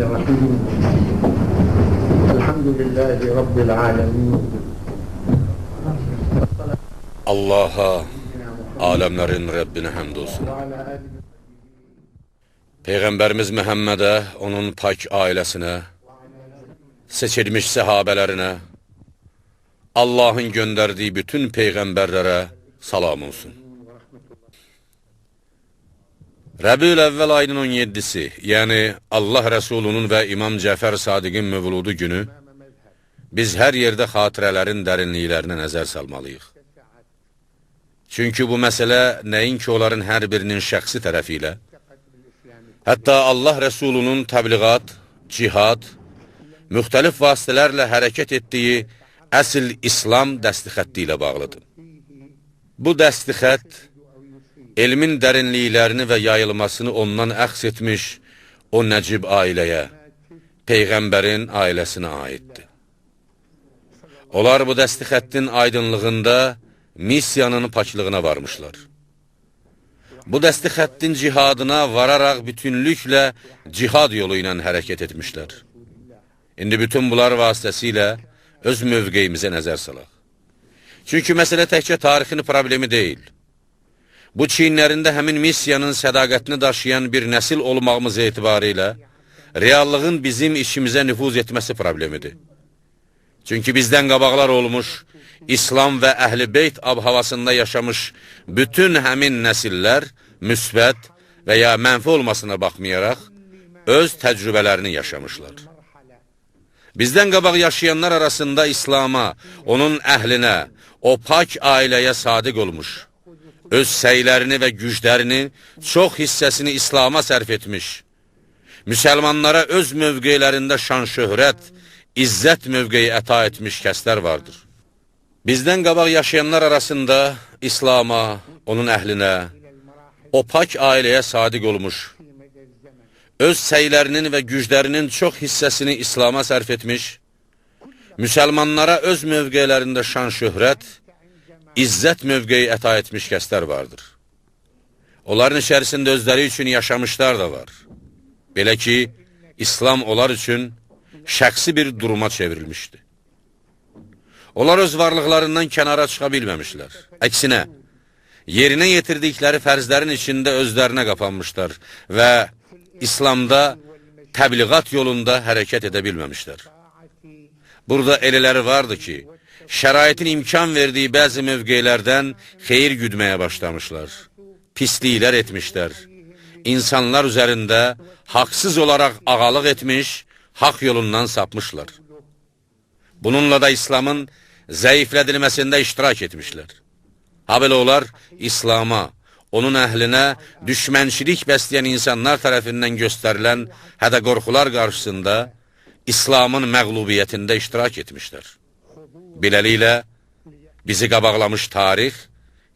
الرحيم الحمد لله رب العالمين. Allah'a, alemlerin Rabbine həmd olsun. Peyğəmbərimiz Məhəmmədə, onun pak ailəsinə, seçilmiş səhabələrinə, Allahın göndərdiyi bütün peyğəmbərlərə salam olsun. Rəbiül əvvəl ayının 17-si, yəni Allah Rəsulunun və İmam Cəfər Sadiqin mövludu günü, biz hər yerdə xatirələrin dərinliklərinə nəzər salmalıyıq. Çünki bu məsələ nəinki onların hər birinin şəxsi tərəfi ilə, hətta Allah Rəsulunun təbliğat, cihad, müxtəlif vasitələrlə hərəkət etdiyi əsl İslam dəstixətti ilə bağlıdır. Bu dəstixət, elmin dərinliklərini və yayılmasını ondan əxs etmiş o nəcib ailəyə, Peyğəmbərin ailəsinə aiddir. Onlar bu dəstixəttin aydınlığında missiyanın paklığına varmışlar. Bu dəstixəttin cihadına vararaq bütünlüklə cihad yolu ilə hərəkət etmişlər. İndi bütün bunlar vasitəsilə öz mövqeyimizə nəzər salaq. Çünki məsələ təkcə tarixin problemi deyil. Bu çiyinlərində həmin missiyanın sədaqətini daşıyan bir nəsil olmağımız etibarilə reallığın bizim işimizə nüfuz etməsi problemidir. Çünki bizdən qabaqlar olmuş, İslam və Əhl-i Beyt ab-havasında yaşamış bütün həmin nəsillər müsbət və ya mənfi olmasına baxmayaraq öz təcrübələrini yaşamışlar. Bizdən qabaq yaşayanlar arasında İslama, onun əhlinə, o pak ailəyə sadiq olmuş, öz səylərini və güclərini, çox hissəsini İslama sərf etmiş, müsəlmanlara öz mövqeylərində şan-şöhrət, izzət mövqeyi əta etmiş kəslər vardır. Bizdən qabaq yaşayanlar arasında İslama, onun əhlinə, o pak ailəyə sadiq olmuş, öz səylərinin və güclərinin çox hissəsini İslama sərf etmiş, müsəlmanlara öz mövqeylərində şan-şöhrət, izzət mövqeyi əta etmiş kəslər vardır. Onların içərisində özləri üçün yaşamışlar da var. Belə ki, İslam onlar üçün şəxsi bir duruma çevrilmişdi. Onlar öz varlıqlarından kənara çıxa bilməmişlər. Əksinə, yerinə yetirdikləri fərzlərin içində özlərinə qapanmışlar və İslamda təbliğat yolunda hərəkət edə bilməmişlər. Burada elələri vardı ki, şəraitin imkan verdiyi bəzi mövqeylərdən xeyir güdməyə başlamışlar, pisliklər etmişlər, insanlar üzərində haqsız olaraq ağalıq etmiş, haqq yolundan sapmışlar. Bununla da İslamın zəiflədilməsində iştirak etmişlər. Habelə onlar İslama, onun əhlinə düşmənçilik bəsləyən insanlar tərəfindən göstərilən hədə-qorxular qarşısında İslamın məğlubiyyətində iştirak etmişlər. Beləliklə, bizi qabaqlamış tarix,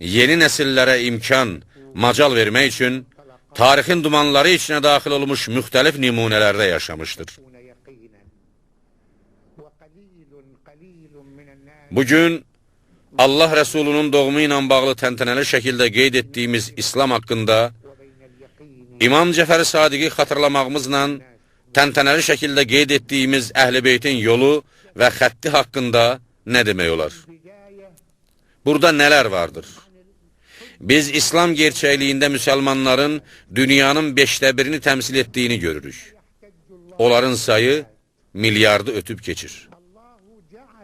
yeni nəsillərə imkan, macal vermək üçün tarixin dumanları içinə daxil olmuş müxtəlif nümunələrdə yaşamışdır. Bugün Allah Rəsulunun doğumu ilə bağlı təntənəli şəkildə qeyd etdiyimiz İslam haqqında İmam Cəfər Sadiqi xatırlamağımızla təntənəli şəkildə qeyd etdiyimiz Əhl-i Beytin yolu və xətti haqqında nə demək olar? Burada nələr vardır? Biz İslam gerçəkliyində müsəlmanların dünyanın 1/5-ni təmsil etdiyini görürük. Onların sayı milyardı ötüb keçir.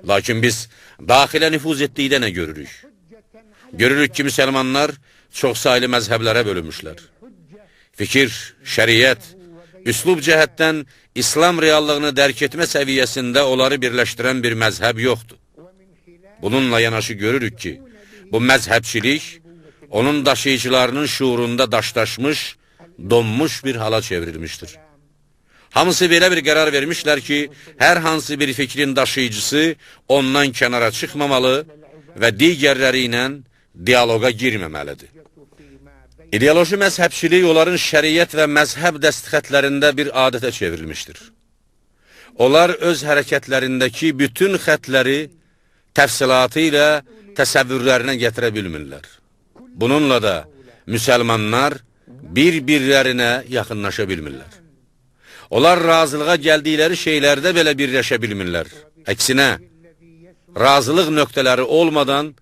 Lakin biz daxilə nüfuz etdikdə nə görürük? Görürük ki, müsəlmanlar çox saylı məzhəblərə bölünmüşlər. Fikir, şəriət, üslub cəhətdən İslam reallığını dərk etmə səviyyəsində onları birləşdirən bir məzhəb yoxdur. Bununla yanaşı görürük ki, bu məzhəbçilik onun daşıyıcılarının şuurunda daşdaşmış, donmuş bir hala çevrilmişdir. Hamısı belə bir qərar vermişlər ki, hər hansı bir fikrin daşıyıcısı ondan kənara çıxmamalı və digərləri ilə diyaloqa girməməlidir. İdeoloji məzhəbçilik onların şəriət və məzhəb dəstixətlərində bir adətə çevrilmişdir. Onlar öz hərəkətlərindəki bütün xətləri təfsilatı ilə təsəvvürlərinə gətirə bilmirlər. Bununla da müsəlmanlar bir-birlərinə yaxınlaşa bilmirlər. Onlar razılığa gəldikləri şeylərdə belə birləşə bilmirlər. Əksinə, razılıq nöqtələri olmadan,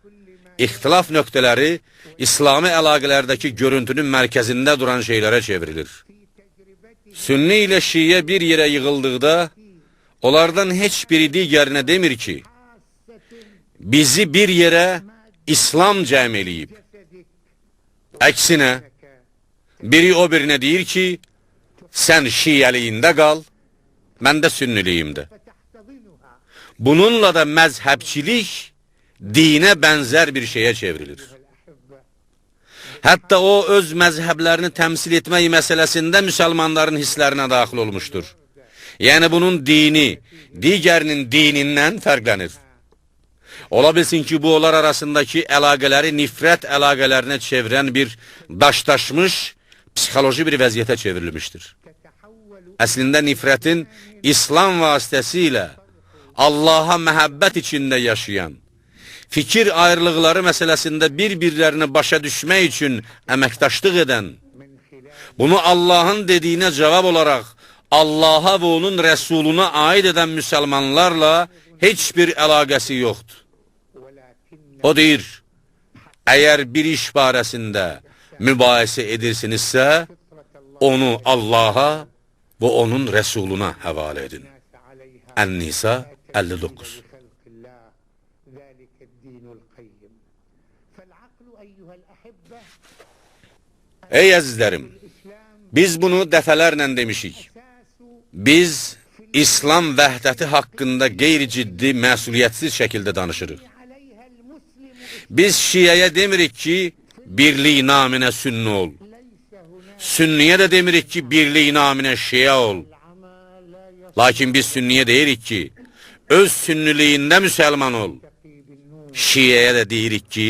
ixtilaf nöqtələri İslami əlaqələrdəki görüntünün mərkəzində duran şeylərə çevrilir. Sünni ilə şiə bir yerə yığıldıqda, onlardan heç biri digərinə demir ki, bizi bir yerə İslam cəm eləyib. Əksinə, biri o birinə deyir ki, sən şiəliyində qal, mən də sünniliyimdə. Bununla da məzhəbçilik dinə bənzər bir şeyə çevrilir. Hətta o, öz məzhəblərini təmsil etmək məsələsində müsəlmanların hisslərinə daxil olmuşdur. Yəni, bunun dini, digərinin dinindən fərqlənir. Ola bilsin ki, bu, onlar arasındakı əlaqələri nifrət əlaqələrinə çevirən bir daşdaşmış, psixoloji bir vəziyyətə çevrilmişdir. Əslində, nifrətin İslam vasitəsilə Allaha məhəbbət içində yaşayan, fikir ayrılıqları məsələsində bir-birlərini başa düşmək üçün əməkdaşlıq edən, bunu Allahın dediyinə cavab olaraq Allaha və onun rəsuluna aid edən müsəlmanlarla heç bir əlaqəsi yoxdur. O deyir, əgər bir iş barəsində mübahisə edirsinizsə, onu Allaha və onun rəsuluna həvalə edin. Ən-Nisa 59. Ey əzizlərim, biz bunu dəfələrlə demişik. Biz İslam vəhdəti haqqında qeyri-ciddi, məsuliyyətsiz şəkildə danışırıq. Biz şiəyə demirik ki, birlik naminə sünni ol. Sünniyə də demirik ki, birlik naminə şiə ol. Lakin biz sünniyə deyirik ki, öz sünniliyində müsəlman ol. Şiəyə də deyirik ki,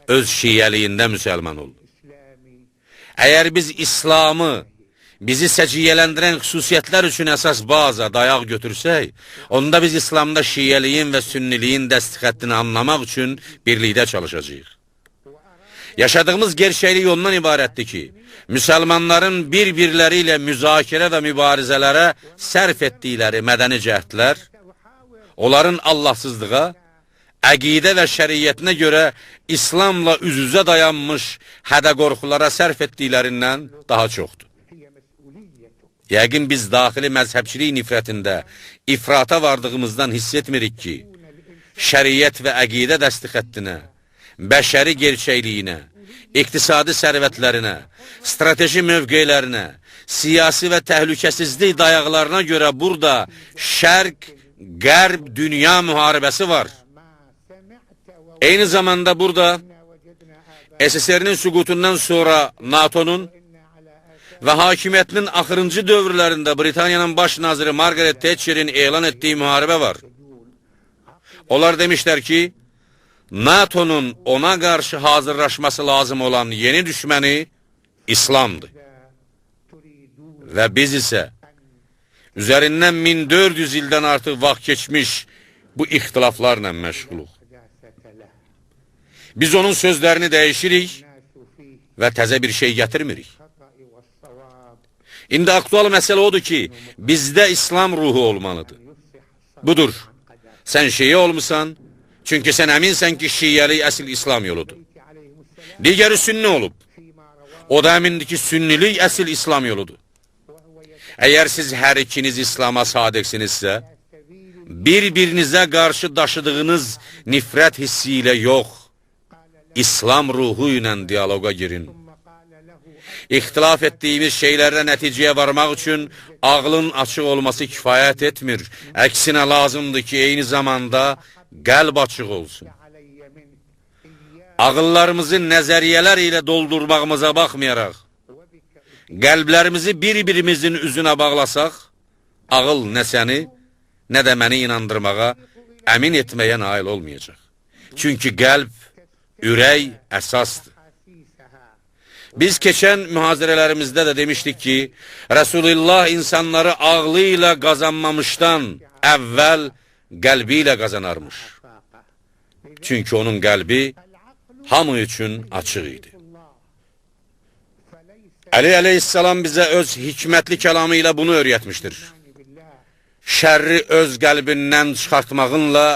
öz şiəliyində müsəlman ol. Əgər biz İslamı, bizi səciyyələndirən xüsusiyyətlər üçün əsas baza, dayaq götürsək, onda biz İslamda şiəliyin və sünniliyin dəstixəttini anlamaq üçün birlikdə çalışacağıq. Yaşadığımız gerçəklik ondan ibarətdir ki, müsəlmanların bir-birləri ilə müzakirə və mübarizələrə sərf etdikləri mədəni cəhdlər, onların Allahsızlığa, əqidə və şəriyyətinə görə İslamla üz-üzə dayanmış hədə-qorxulara sərf etdiklərindən daha çoxdur. Yəqin biz daxili məzhəbçilik nifrətində ifrata vardığımızdan hiss etmirik ki, şəriyyət və əqidə dəstixəttinə, bəşəri gerçəkliyinə, iqtisadi sərvətlərinə, strateji mövqeylərinə, siyasi və təhlükəsizlik dayaqlarına görə burada şərq-qərb dünya müharibəsi var. Eyni zamanda burada SSR-nin süqutundan sonra NATO'nun və hakimiyyətinin axırıncı dövrlərində Britaniyanın baş naziri Margaret Thatcher'in elan etdiyi müharibə var. Onlar demişlər ki, NATO'nun ona qarşı hazırlaşması lazım olan yeni düşməni İslamdır. Və biz isə üzərindən 1400 ildən artıq vaxt keçmiş bu ixtilaflarla məşğuluq. Biz onun sözlərini dəyişirik və təzə bir şey gətirmirik. İndi aktual məsələ odur ki, bizdə İslam ruhu olmalıdır. Budur, sən şiə olmusan, çünki sən əminsən ki, şiəlik əsl İslam yoludur. Digəri sünni olub, o da əmindir ki, sünnilik əsl İslam yoludur. Əgər siz hər ikiniz İslama sadiqsinizsə, bir-birinizə qarşı daşıdığınız nifrət hissi ilə yox, İslam ruhu ilə diyaloqa girin. İxtilaf etdiyimiz şeylərdə nəticəyə varmaq üçün ağlın açıq olması kifayət etmir. Əksinə lazımdır ki, eyni zamanda qəlb açıq olsun. Ağıllarımızı nəzəriyyələr ilə doldurmağımıza baxmayaraq, qəlblərimizi bir-birimizin üzünə bağlasaq, ağıl nə səni, nə də məni inandırmağa, əmin etməyə nail olmayacaq. Çünki qəlb, ürək əsasdır. Biz keçən mühazirələrimizdə də demişdik ki, Resulullah insanları ağlı ilə qazanmamışdan əvvəl qəlbi ilə qazanarmış. Çünki onun qəlbi hamı üçün açıq idi. Əli əleyhissalam bizə öz hikmətli kəlamı ilə bunu öyrətmişdir. Şərri öz qəlbindən çıxartmağınla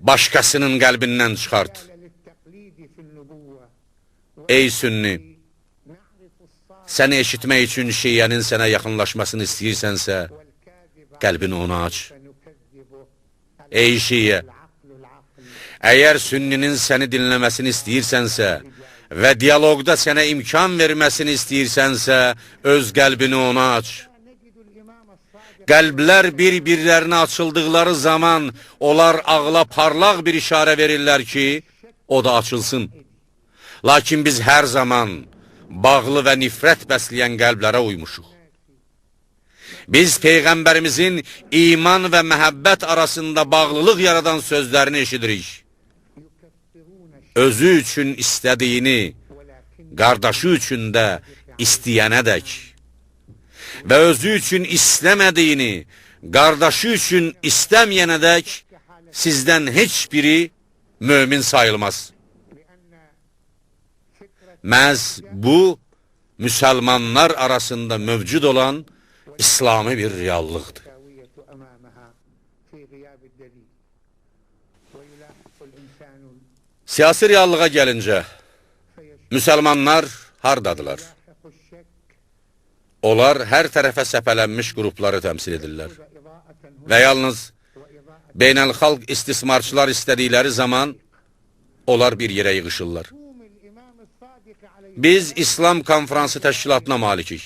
başqasının qəlbindən çıxart. Ey sünni, səni eşitmək üçün şiyyənin sənə yaxınlaşmasını istəyirsənsə, qəlbini ona aç. Ey şiyyə, əgər sünninin səni dinləməsini istəyirsənsə və dialoqda sənə imkan verməsini istəyirsənsə, öz qəlbini ona aç. Qəlblər bir-birlərinə açıldıqları zaman onlar ağla parlaq bir işarə verirlər ki, o da açılsın. Lakin biz hər zaman bağlı və nifrət bəsləyən qəlblərə uymuşuq. Biz Peyğəmbərimizin iman və məhəbbət arasında bağlılıq yaradan sözlərini eşidirik. Özü üçün istədiyini, qardaşı üçün də istəyənədək və özü üçün istəmədiyini, qardaşı üçün istəməyənədək sizdən heç biri mömin sayılmaz. Məhz bu, müsəlmanlar arasında mövcud olan İslami bir reallıqdır. Siyasi reallığa gəlincə, müsəlmanlar hardadılar? Onlar hər tərəfə səpələnmiş qrupları təmsil edirlər və yalnız beynəlxalq istismarçılar istədikləri zaman onlar bir yerə yığışırlar. Biz İslam konferansı təşkilatına malikik.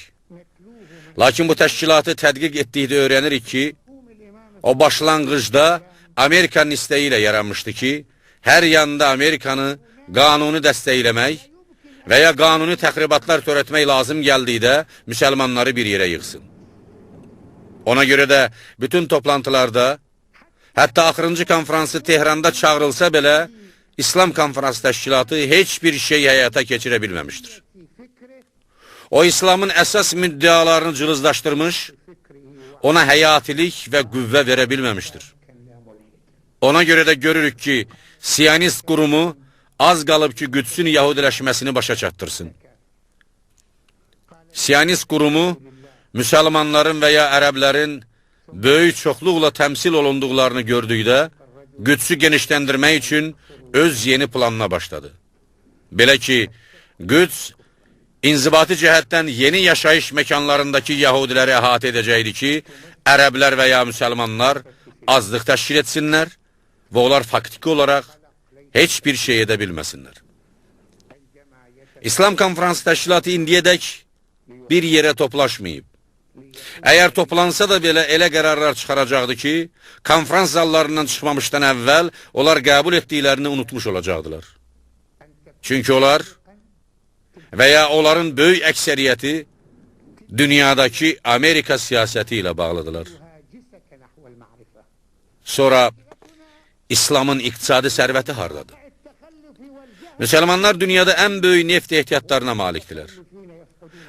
Lakin bu təşkilatı tədqiq etdikdə öyrənirik ki, o başlanğıcda Amerikanın istəyi ilə yaranmışdı ki, hər yanda Amerikanı qanuni dəstəkləmək və ya qanuni təxribatlar törətmək lazım gəldikdə müsəlmanları bir yerə yığsın. Ona görə də bütün toplantılarda, hətta axırıncı konferansı Tehranda çağırılsa belə, İslam konferansı təşkilatı heç bir şey həyata keçirə bilməmişdir. O, İslamın əsas müddəalarını cılızlaşdırmış, ona həyatilik və qüvvə verə bilməmişdir. Ona görə də görürük ki, Siyonist qurumu az qalıb ki, Qüdsün yahudiləşməsini başa çatdırsın. Siyonist qurumu müsəlmanların və ya ərəblərin böyük çoxluqla təmsil olunduqlarını gördükdə, Qüdsü genişləndirmək üçün öz yeni planına başladı. Belə ki, Qüds İnzibati cəhətdən yeni yaşayış məkanlarındakı yahudiləri əhatə edəcəkdi ki, ərəblər və ya müsəlmanlar azlıq təşkil etsinlər və onlar faktiki olaraq heç bir şey edə bilməsinlər. İslam konferansı təşkilatı indiyədək bir yerə toplaşmayıb. Əgər toplansa da belə elə qərarlar çıxaracaqdı ki, konferans zallarından çıxmamışdan əvvəl onlar qəbul etdiklərini unutmuş olacaqdılar. Çünki onlar və ya onların böyük əksəriyyəti dünyadakı Amerika siyasəti ilə bağlıdırlar. Sonra İslamın iqtisadi sərvəti hardadır? Müsəlmanlar dünyada ən böyük neft ehtiyatlarına malikdirlər.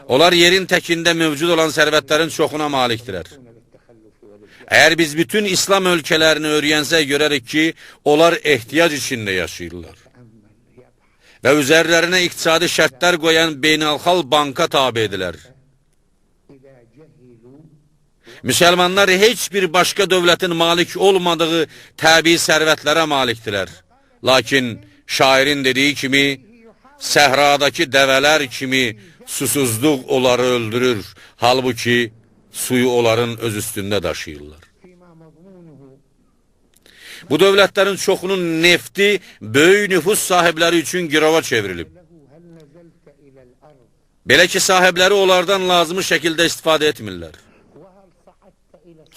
Onlar yerin təkində mövcud olan sərvətlərin çoxuna malikdirlər. Əgər biz bütün İslam ölkələrini öyrənsək görərik ki, onlar ehtiyac içində yaşayırlar. Və üzərlərinə iqtisadi şərtlər qoyan beynəlxalq banka tabi edilər. Müsəlmanlar heç bir başqa dövlətin malik olmadığı təbii sərvətlərə malikdirlər. Lakin şairin dediyi kimi, səhradakı dəvələr kimi susuzluq onları öldürür, halbuki suyu onların öz üstündə daşıyırlar. Bu dövlətlərin çoxunun nefti böyük nüfus sahibləri üçün girova çevrilib. Belə ki, sahibləri onlardan lazımı şəkildə istifadə etmirlər.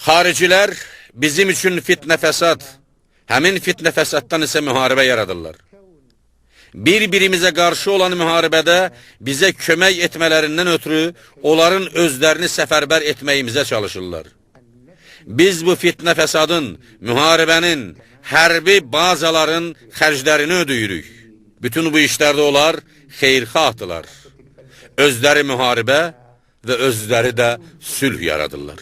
Xaricilər bizim üçün fitnə fəsad, həmin fitnə fəsaddan isə müharibə yaradırlar. Bir-birimizə qarşı olan müharibədə bizə kömək etmələrindən ötürü onların özlərini səfərbər etməyimizə çalışırlar. Biz bu fitnə fəsadın, müharibənin, hərbi bazaların xərclərini ödəyirik. Bütün bu işlərdə onlar xeyirxahdılar. Özləri müharibə və özləri də sülh yaradırlar.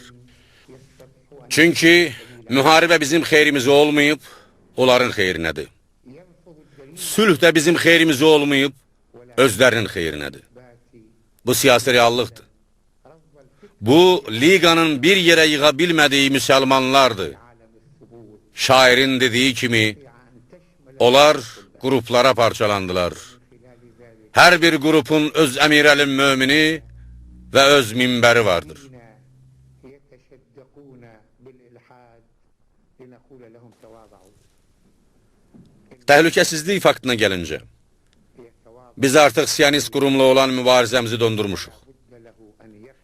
Çünki müharibə bizim xeyrimizə olmayıb, onların xeyrinədir. Sülh də bizim xeyrimizə olmayıb, özlərinin xeyrinədir. Bu siyasi reallıqdır. Bu, liqanın bir yerə yığa bilmədiyi müsəlmanlardır. Şairin dediyi kimi, onlar qruplara parçalandılar. Hər bir qrupun öz əmirəli mömini və öz minbəri vardır. Təhlükəsizlik faktına gəlincə, biz artıq siyonist qurumla olan mübarizəmizi dondurmuşuq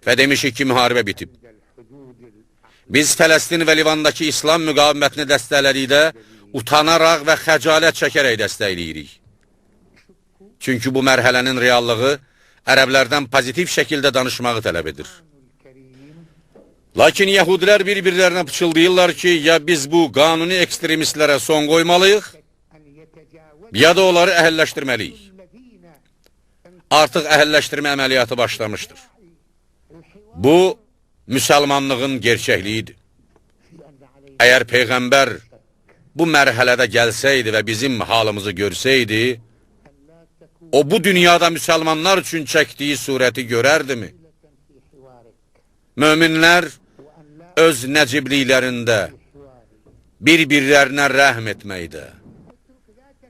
və demişik ki, müharibə bitib. Biz Fələstin və Livandakı İslam müqavimətini dəstəklədikdə utanaraq və xəcalət çəkərək dəstəkləyirik. Çünki bu mərhələnin reallığı ərəblərdən pozitiv şəkildə danışmağı tələb edir. Lakin yəhudilər bir-birlərinə pıçıldayırlar ki, ya biz bu qanuni ekstremistlərə son qoymalıyıq, ya da onları əhəlləşdirməliyik. Artıq əhəlləşdirmə əməliyyatı başlamışdır. Bu, müsəlmanlığın gerçəkliyidir. Əgər Peyğəmbər bu mərhələdə gəlsəydi və bizim halımızı görsəydi, o bu dünyada müsəlmanlar üçün çəkdiyi surəti görərdimi? Möminlər öz nəcibliklərində bir-birlərinə rəhm etməkdə,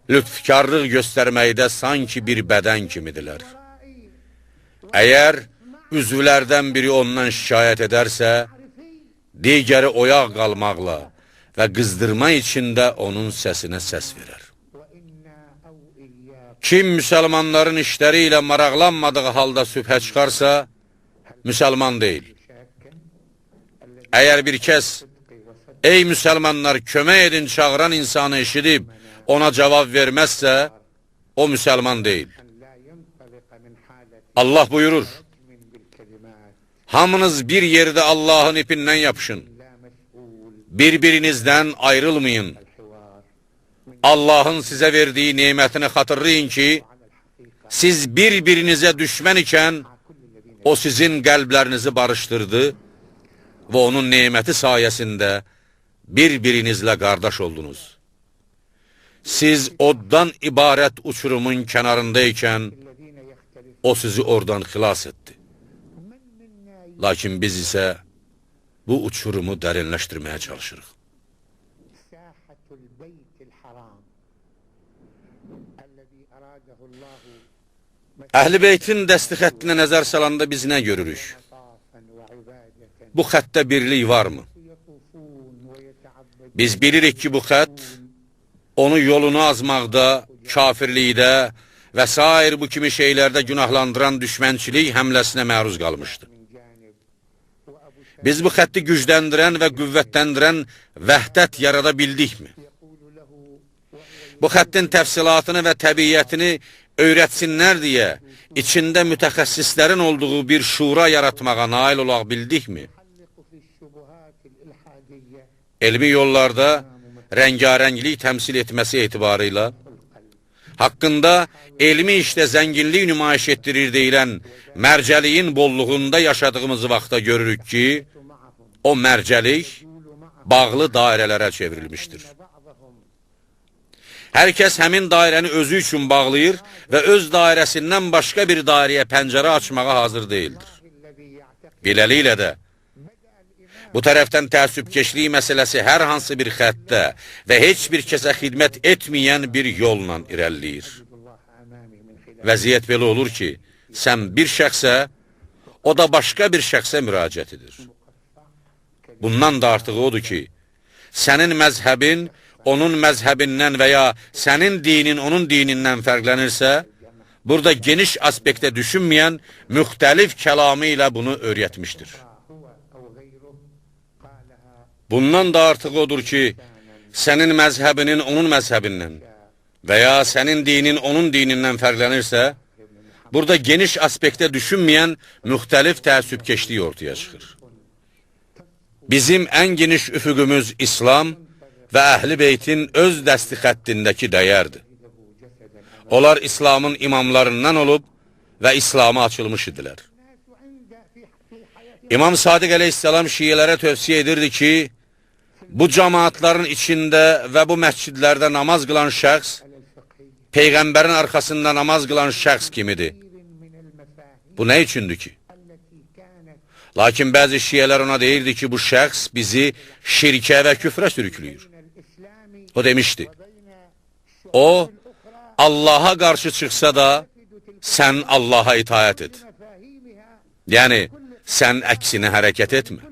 lütfkarlıq göstərməkdə sanki bir bədən kimidirlər. Əgər üzvlərdən biri ondan şikayət edərsə, digəri oyaq qalmaqla və qızdırma içində onun səsinə səs verər. Kim müsəlmanların işləri ilə maraqlanmadığı halda sübhə çıxarsa, müsəlman deyil. Əgər bir kəs, ey müsəlmanlar, kömək edin çağıran insanı eşidib, ona cavab verməzsə, o müsəlman deyil. Allah buyurur, hamınız bir yerdə Allahın ipindən yapışın, bir-birinizdən ayrılmayın. Allahın sizə verdiyi nemətini xatırlayın ki, siz bir-birinizə düşmən ikən, o sizin qəlblərinizi barışdırdı və onun neməti sayəsində bir-birinizlə qardaş oldunuz. Siz oddan ibarət uçurumun kənarındaykən, o sizi oradan xilas etdi. Lakin biz isə bu uçurumu dərinləşdirməyə çalışırıq. Əhl-i Beytin dəsti xəttinə nəzər salanda biz nə görürük? Bu xəttdə birlik varmı? Biz bilirik ki, bu xətt onu yolunu azmaqda, kafirlikdə və s. bu kimi şeylərdə günahlandıran düşmənçilik həmləsinə məruz qalmışdı. Biz bu xətti gücləndirən və qüvvətləndirən vəhdət yarada bildikmi? Bu xəttin təfsilatını və təbiyyətini öyrətsinlər deyə içində mütəxəssislərin olduğu bir şura yaratmağa nail olaq bildikmi? Elmi yollarda rəngarənglik təmsil etməsi etibarıyla, haqqında elmi işdə zənginlik nümayiş etdirir deyilən mərcəliyin bolluğunda yaşadığımız vaxtda görürük ki, o mərcəlik bağlı dairələrə çevrilmişdir. Hər kəs həmin dairəni özü üçün bağlayır və öz dairəsindən başqa bir dairəyə pəncərə açmağa hazır deyildir. Beləliklə də, bu tərəfdən təəssübkeşlik məsələsi hər hansı bir xəttdə və heç bir kəsə xidmət etməyən bir yolla irəliləyir. Vəziyyət belə olur ki, sən bir şəxsə, o da başqa bir şəxsə müraciət edir. Bundan da artığı odur ki, sənin məzhəbin onun məzhəbindən və ya sənin dinin onun dinindən fərqlənirsə, burada geniş aspektə düşünməyən müxtəlif kəlamı ilə bunu öyrətmişdir. Bundan da artıq odur ki, sənin məzhəbinin onun məzhəbindən və ya sənin dinin onun dinindən fərqlənirsə, burada geniş aspektə düşünməyən müxtəlif təəssübkeşlik ortaya çıxır. Bizim ən geniş üfüqümüz İslam və Əhl-i Beytin öz dəsti xəttindəki dəyərdir. Onlar İslamın imamlarından olub və İslama açılmış idilər. İmam Sadiq əleyhissalam şiilərə tövsiyə edirdi ki, bu cemaatların içində və bu məscidlərdə namaz qılan şəxs, Peyğəmbərin arxasında namaz qılan şəxs kimidir. Bu nə üçündür ki? Lakin bəzi şiyələr ona deyirdi ki, bu şəxs bizi şirkə və küfrə sürüklüyür. O demişdi, o, Allaha qarşı çıxsa da, sən Allaha itaət et. Yəni, sən əksinə hərəkət etmə.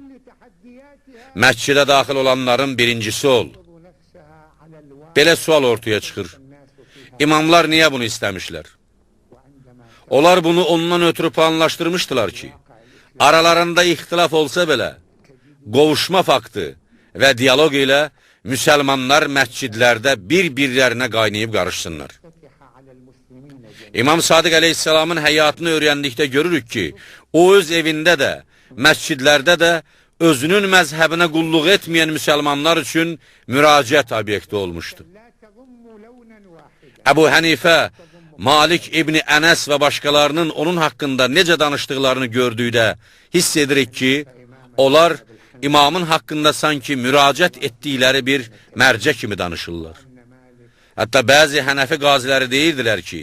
Məscidə daxil olanların birincisi ol. Belə sual ortaya çıxır. İmamlar niyə bunu istəmişlər? Onlar bunu ondan ötürü planlaşdırmışdılar ki, aralarında ixtilaf olsa belə, qovuşma faktı və diyaloq ilə müsəlmanlar məscidlərdə bir-birlərinə qaynayıb qarışsınlar. İmam Sadiq əleyhissalamın həyatını öyrəndikdə görürük ki, o öz evində də, məscidlərdə də özünün məzhəbinə qulluq etməyən müsəlmanlar üçün müraciət obyekti olmuşdu. Əbu Hənifə, Malik İbni Ənəs və başqalarının onun haqqında necə danışdıqlarını gördükdə hiss edirik ki, onlar imamın haqqında sanki müraciət etdikləri bir mərcə kimi danışırlar. Hətta bəzi Hənəfi qaziləri deyirdilər ki,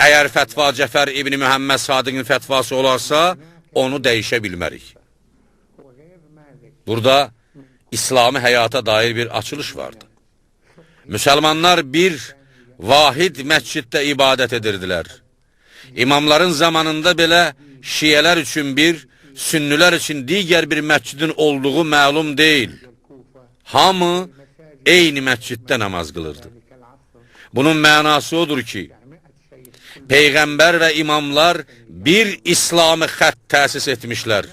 əgər fətva Cəfər İbni Mühəmməd Sadiqin fətvası olarsa, onu dəyişə bilmərik. Burada İslami həyata dair bir açılış vardı. Müsəlmanlar bir vahid məsciddə ibadət edirdilər. İmamların zamanında belə şiyələr üçün bir, sünnülər üçün digər bir məscidin olduğu məlum deyil. Hamı eyni məsciddə namaz qılırdı. Bunun mənası odur ki, Peyğəmbər və imamlar bir İslami xətt təsis etmişlər.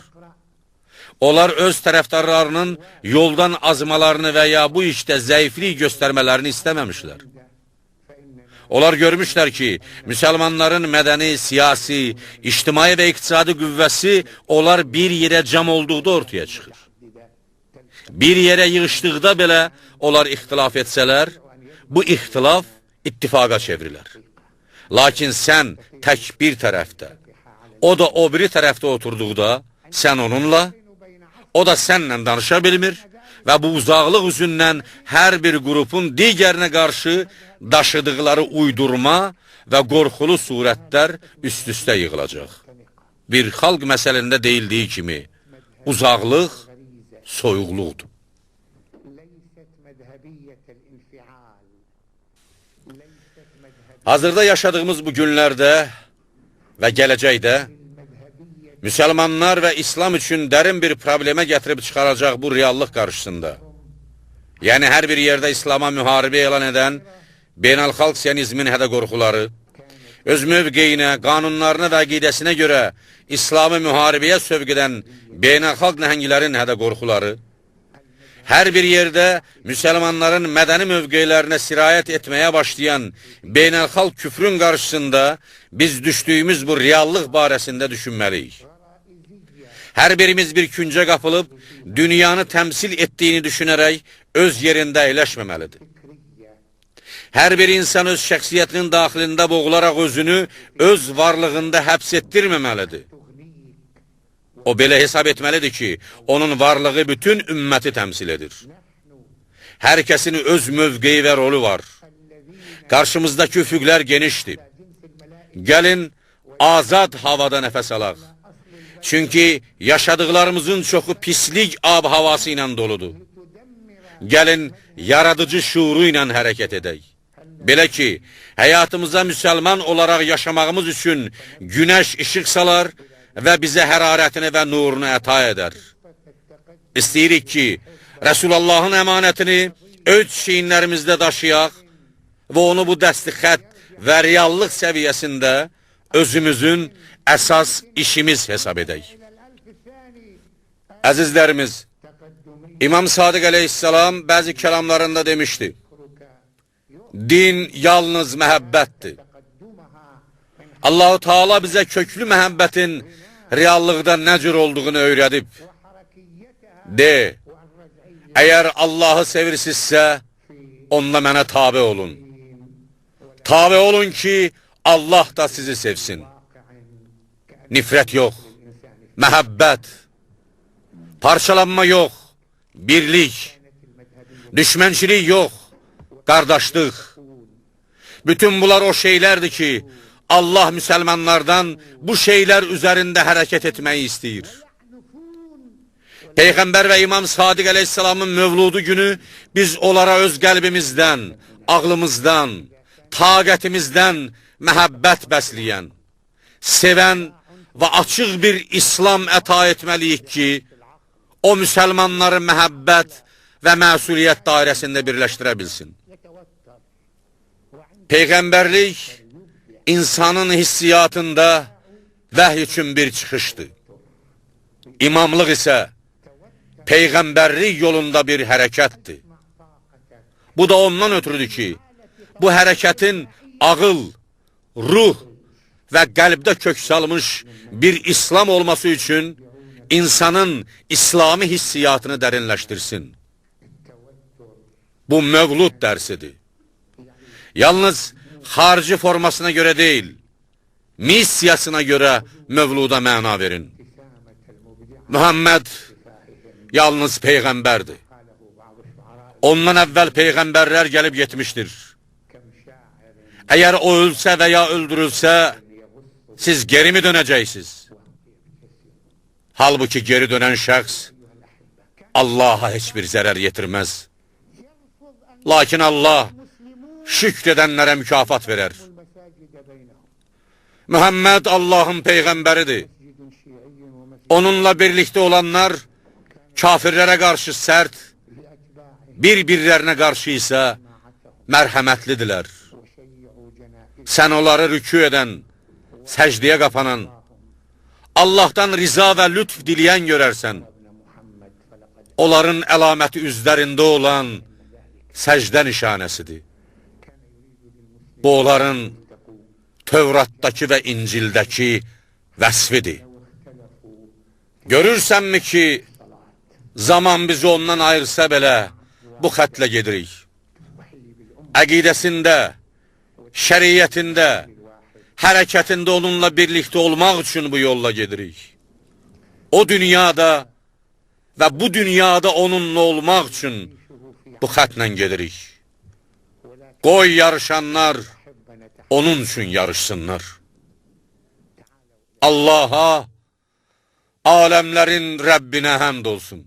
Onlar öz tərəfdarlarının yoldan azmalarını və ya bu işdə zəiflik göstərmələrini istəməmişlər. Onlar görmüşlər ki, müsəlmanların mədəni, siyasi, ictimai və iqtisadi qüvvəsi onlar bir yerə cəm olduqda ortaya çıxır. Bir yerə yığışdıqda belə onlar ixtilaf etsələr, bu ixtilaf ittifaqa çevrilər. Lakin sən tək bir tərəfdə, o da o biri tərəfdə oturduqda, sən onunla, o da sənlə danışa bilmir və bu uzaqlıq üzündən hər bir qrupun digərinə qarşı daşıdıqları uydurma və qorxulu surətlər üst-üstə yığılacaq. Bir xalq məsəlində deyildiyi kimi, uzaqlıq soyuqluqdur. Hazırda yaşadığımız bu günlərdə və gələcəkdə müsəlmanlar və İslam üçün dərin bir problemə gətirib çıxaracaq bu reallıq qarşısında, yəni hər bir yerdə İslama müharibə elan edən beynəlxalq siyonizmin hədə-qorxuları, öz mövqeyinə, qanunlarına və əqidəsinə görə İslamı müharibəyə sövq edən beynəlxalq nəhənglərin hədə-qorxuları, hər bir yerdə müsəlmanların mədəni mövqeylərinə sirayət etməyə başlayan beynəlxalq küfrün qarşısında biz düşdüyümüz bu reallıq barəsində düşünməliyik. Hər birimiz bir küncə qapılıb, dünyanı təmsil etdiyini düşünərək öz yerində əyləşməməlidir. Hər bir insan öz şəxsiyyətinin daxilində boğularaq özünü öz varlığında həbs etdirməməlidir. O belə hesab etməlidir ki, onun varlığı bütün ümməti təmsil edir. Hər kəsin öz mövqeyi və rolu var. Qarşımızdakı üfüqlər genişdir. Gəlin, azad havada nəfəs alaq. Çünki yaşadıqlarımızın çoxu pislik ab-havası ilə doludur. Gəlin, yaradıcı şuuru ilə hərəkət edək. Belə ki, həyatımıza müsəlman olaraq yaşamağımız üçün günəş işıq salar və bizə hərarətini və nurunu əta edər. İstəyirik ki, Rəsulullahın əmanətini öz çiyinlərimizdə daşıyaq və onu bu dəsti xət və reallıq səviyyəsində özümüzün əsas işimiz hesab edək. Əzizlərimiz, İmam Sadiq əleyhissalam bəzi kəlamlarında demişdi, din yalnız məhəbbətdir. Allah-u Teala bizə köklü məhəbbətin reallıqda nə cür olduğunu öyrədib. De, əgər Allahı sevirsinizsə, onunla mənə tabe olun. Tabe olun ki, Allah da sizi sevsin. Nifrət yox, məhəbbət, parçalanma yox, birlik, düşmənçilik yox, qardaşlıq. Bütün bunlar o şeylərdir ki, Allah müsəlmanlardan bu şeylər üzərində hərəkət etməyi istəyir. Peyğəmbər və İmam Sadiq əleyhissalamın mövludu günü biz onlara öz qəlbimizdən, ağlımızdan, taqətimizdən məhəbbət bəsləyən, sevən və açıq bir İslam əta etməliyik ki, o müsəlmanları məhəbbət və məsuliyyət dairəsində birləşdirə bilsin. Peyğəmbərlik insanın hissiyatında vəhy üçün bir çıxışdır. İmamlıq isə Peyğəmbərlik yolunda bir hərəkətdir. Bu da ondan ötürüdür ki, bu hərəkətin ağıl, ruh və qəlbdə kök salmış bir İslam olması üçün insanın İslami hissiyatını dərinləşdirsin. Bu mövlud dərsidir. Yalnız xarici formasına görə deyil, missiyasına görə mövluda məna verin. Muhammed yalnız Peyğəmbərdir. Ondan əvvəl Peyğəmbərlər gəlib getmişdir. Əgər o ölsə və ya öldürülsə, siz geri mi dönəcəksiniz? Halbuki geri dönən şəxs Allaha heç bir zərər yetirməz. Lakin Allah şükr edənlərə mükafat verər. Muhammed Allahın Peyğəmbəridir. Onunla birlikdə olanlar kafirlərə qarşı sərt, bir-birlərinə qarşı isə mərhəmətlidirlər. Sən onları rükû edən, səcdiyə qapanan, Allahdan riza və lütf diləyən görərsən. Onların əlaməti üzlərində olan səcdə nişanəsidir. Bu, onların Tövratdakı və İncildəki vəsfidir. Görürsənmi ki, zaman bizi ondan ayırsa belə, bu xətlə gedirik. Əqidəsində, şəriyyətində, hərəkətində onunla birlikdə olmaq üçün bu yolla gedirik. O dünyada və bu dünyada onunla olmaq üçün bu xətlə gedirik. Qoy yarışanlar onun üçün yarışsınlar. Allaha, aləmlərin Rəbbinə həmd olsun.